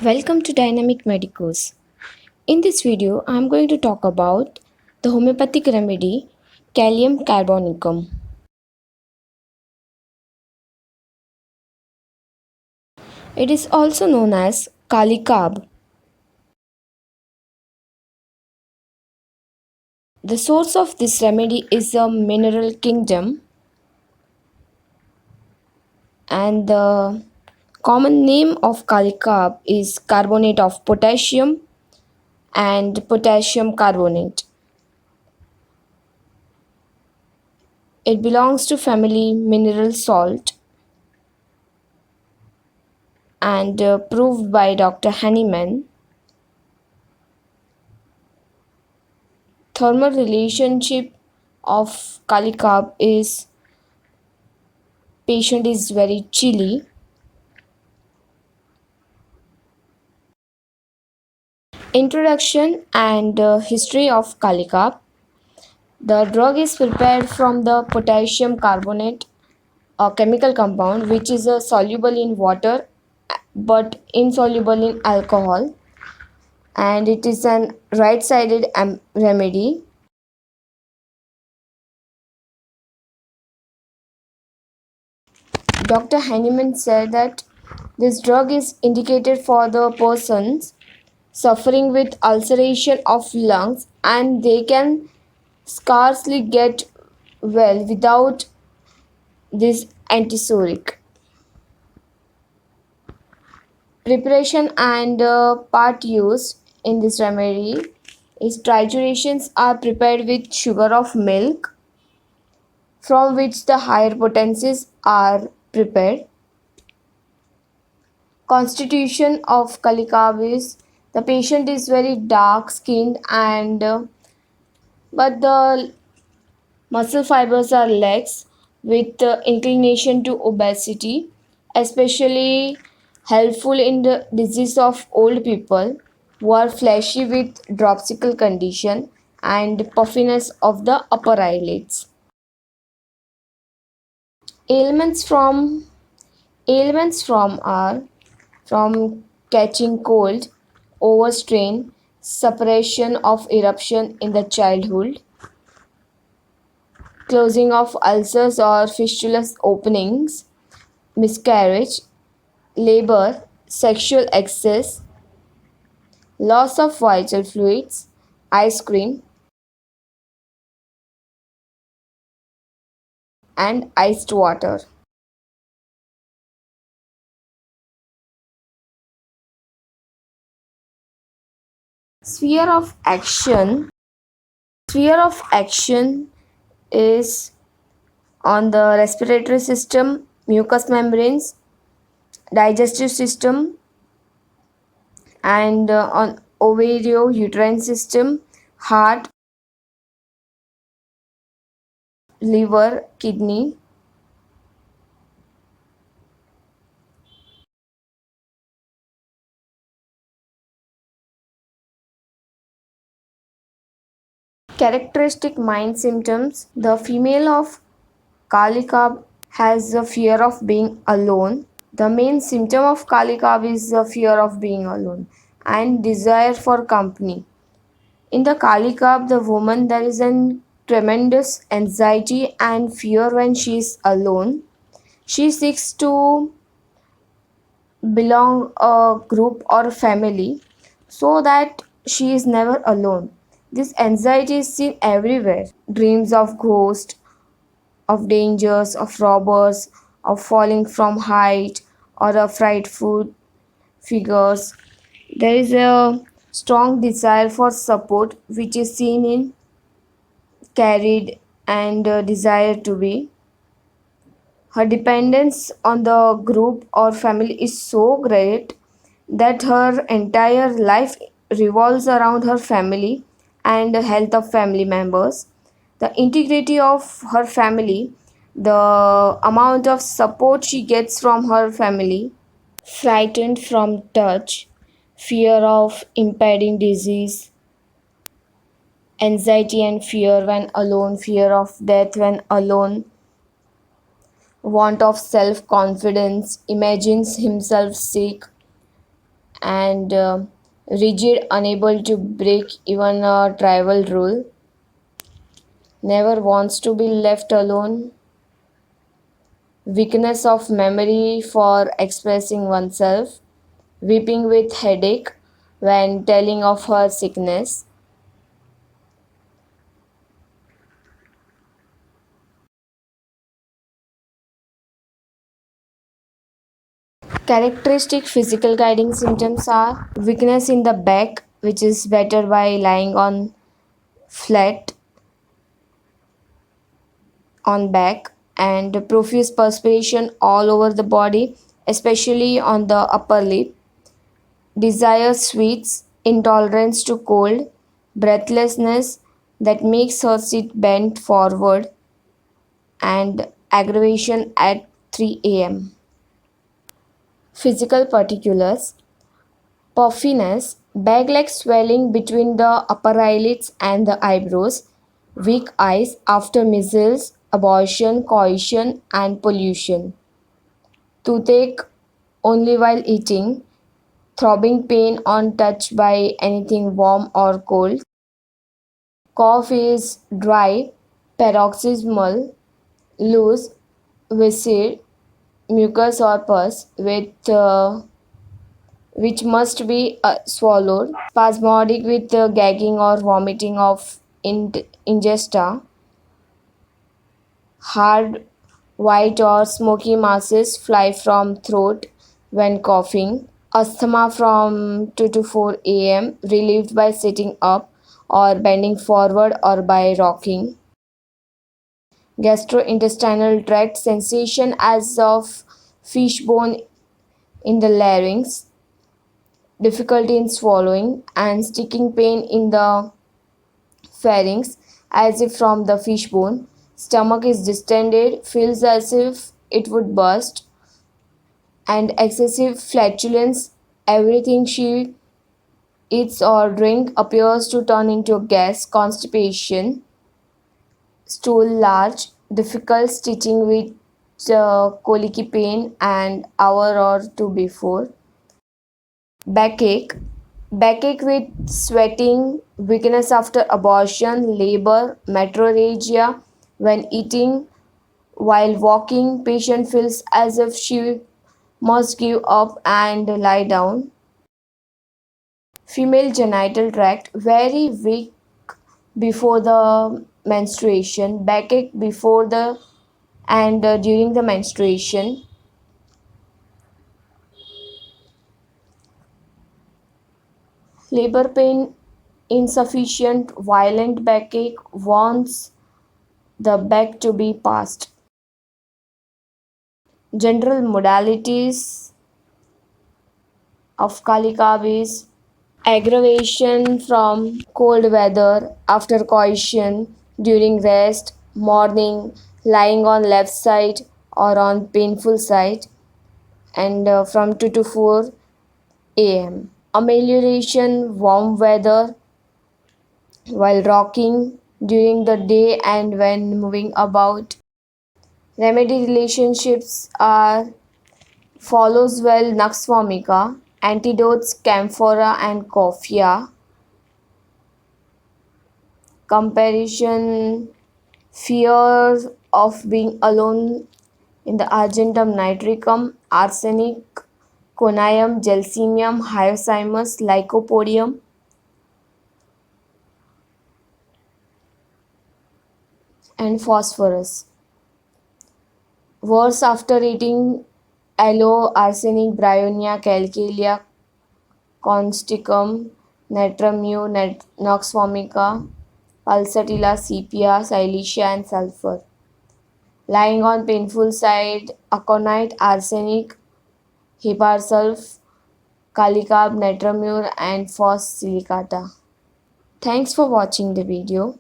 Welcome to Dynamic Medicos. In this video, I am going to talk about the homeopathic remedy Calcium carbonicum. It is also known as Kali Carb. The source of this remedy is the mineral kingdom, and the common name of Kali Carb is carbonate of potassium and potassium carbonate. It belongs to family mineral salt and proved by Dr. Hahnemann. Thermal relationship of Kali Carb is patient is very chilly. Introduction and history of Kali Carb. The drug is prepared from the potassium carbonate, a chemical compound which is soluble in water but insoluble in alcohol, and it is an right-sided remedy. Dr. Hahnemann said that this drug is indicated for the persons suffering with ulceration of lungs and they can scarcely get well without this antisoric. Preparation and part used in this remedy is triturations are prepared with sugar of milk from which the higher potencies are prepared. Constitution of Kali Carb is the patient is very dark skinned and but the muscle fibers are lax with inclination to obesity, especially helpful in the disease of old people who are fleshy with dropsical condition and puffiness of the upper eyelids. Ailments from ailments from are from catching cold, overstrain, suppression of eruption in the childhood, closing of ulcers or fistulous openings, miscarriage, labor, sexual excess, loss of vital fluids, ice cream, and iced water. Sphere of action. Sphere of action is on the respiratory system, mucous membranes, digestive system, and on ovario-uterine system, heart, liver, kidney. Characteristic mind symptoms. The female of Kali Carb has the fear of being alone. The main symptom of Kali Carb is the fear of being alone and desire for company. In the Kali Carb, the woman there is a tremendous anxiety and fear when she is alone. She seeks to belong a group or family so that she is never alone. This anxiety is seen everywhere. Dreams of ghosts, of dangers, of robbers, of falling from height, or of frightful figures. There is a strong desire for support which is seen in carried and desire to be. Her dependence on the group or family is so great that her entire life revolves around her family and the health of family members. The integrity of her family, the amount of support she gets from her family, frightened from touch, fear of impending disease, anxiety and fear when alone, fear of death when alone, want of self confidence, imagines himself sick, and rigid, unable to break even a tribal rule, never wants to be left alone, weakness of memory for expressing oneself, weeping with headache when telling of her sickness. Characteristic physical guiding symptoms are weakness in the back, which is better by lying on flat on back, and profuse perspiration all over the body, especially on the upper lip, desire sweets, intolerance to cold, breathlessness that makes her sit bent forward, and aggravation at 3 a.m. Physical particulars: puffiness, bag like swelling between the upper eyelids and the eyebrows, weak eyes after measles, abortion, coition, and pollution, toothache only while eating, throbbing pain on touch by anything warm or cold, cough is dry, paroxysmal, loose, viscid, mucus or pus which must be swallowed, spasmodic with gagging or vomiting of ingesta, hard, white or smoky masses fly from throat when coughing, asthma from 2 to 4 a.m., relieved by sitting up or bending forward or by rocking, gastrointestinal tract sensation as of fishbone in the larynx, difficulty in swallowing, and sticking pain in the pharynx as if from the fishbone. Stomach is distended, feels as if it would burst, and excessive flatulence. Everything she eats or drink appears to turn into gas, constipation, stool large, difficult stitching with colicky pain an hour or two before. Backache, backache with sweating, weakness after abortion, labor, metrorrhagia when eating, while walking, patient feels as if she must give up and lie down. Female genital tract, very weak before the menstruation, backache before the and during the menstruation, labor pain insufficient, violent backache wants the back to be passed. General modalities of Kalikab is aggravation from cold weather, after coition, during rest, morning, lying on left side or on painful side, and from 2 to 4 a.m. Amelioration, warm weather, while rocking, during the day and when moving about. Remedy relationships are follows well Nux vomica, antidotes camphora and coffea, comparison fear of being alone in the argentum nitricum, arsenic, conium, gelsemium, hyoscyamus, lycopodium, and phosphorus. Worse after eating aloe, arsenic, bryonia, calcalia, consticum, netramu, nox vomica, pulsatilla, sepia, silicea, and sulfur. Lying on painful side, aconite, arsenic, heparsulf, Kalikab, netramure, and phos silicata. Thanks for watching the video.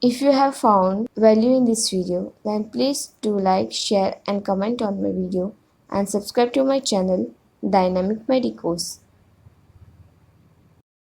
If you have found value in this video, then please do like, share and comment on my video and subscribe to my channel Dynamic Medicos.